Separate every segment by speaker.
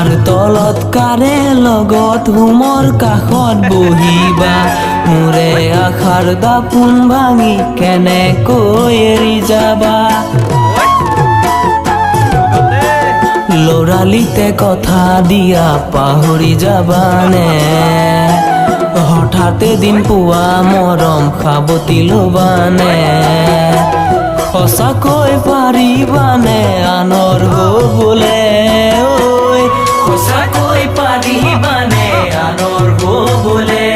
Speaker 1: আশাৰ তলত কাৰে লগত হোমৰ কাষত বহিবা মোৰে আশাৰ দাপোন ভাঙি কেনেকৈ এৰি যাবা লৰালিতে কথা দিয়া পাহৰি যাবানে হঠাতে দিন পোৱা মৰম সাৱটি ল'বানে সঁচাকৈ পাৰিবানে আনৰ হ'বলে ঐ সঁচাকৈ পাৰিবানে আনৰ হ'বলে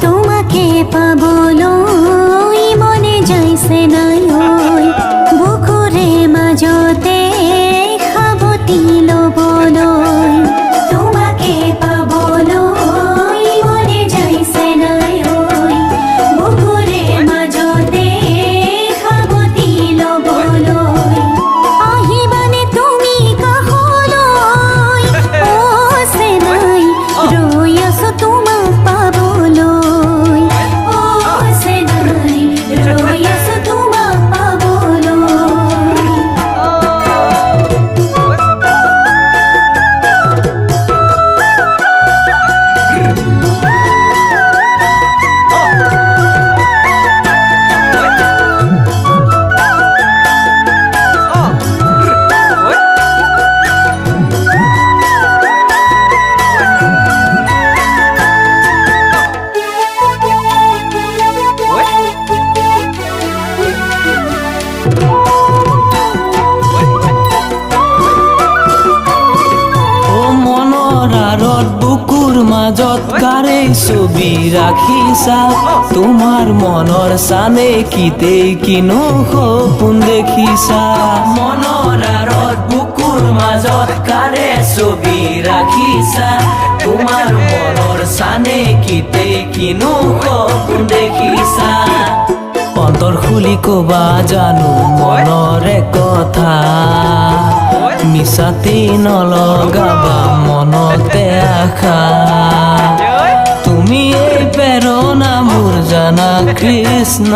Speaker 2: তোমাকে পাবলৈ মনে যাইছে নাই ঐ বুকুৰে মাজতে সাৱটি ল'বলৈ তোমাকে পাবলৈ মনে যাইছে নাই ঐ বুকুৰে মাজতে সাৱটি ল'বলৈ আহিবানে তুমি কাষলৈ আছে নাই ৰৈ আছো তোমাক পাবলৈ আছে নাই ৰৈ আছো তোমাক পাবলৈ
Speaker 1: বুকুৰ মাজত কাৰে ছবি ৰাখিছা তোমাৰ মনৰ চানে কিতে কিনো সপোন দেখিছা মনৰ আঁৰত বুকুৰ মাজত কাৰে ছবি ৰাখিছা তোমাৰ মনৰ চানে কিতে কিনো সপোন দেখিছা অন্তৰ খুলি কবা জানো মনৰে কথা মিছাতে নলগাবা মনতে আশা তুমি এই প্ৰেৰণা মোৰ জানা কৃষ্ণ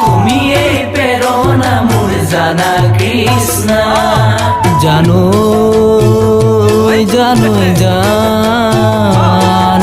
Speaker 1: তুমি এই প্ৰেৰণা মোৰ জানা কৃষ্ণ জানো জানো জান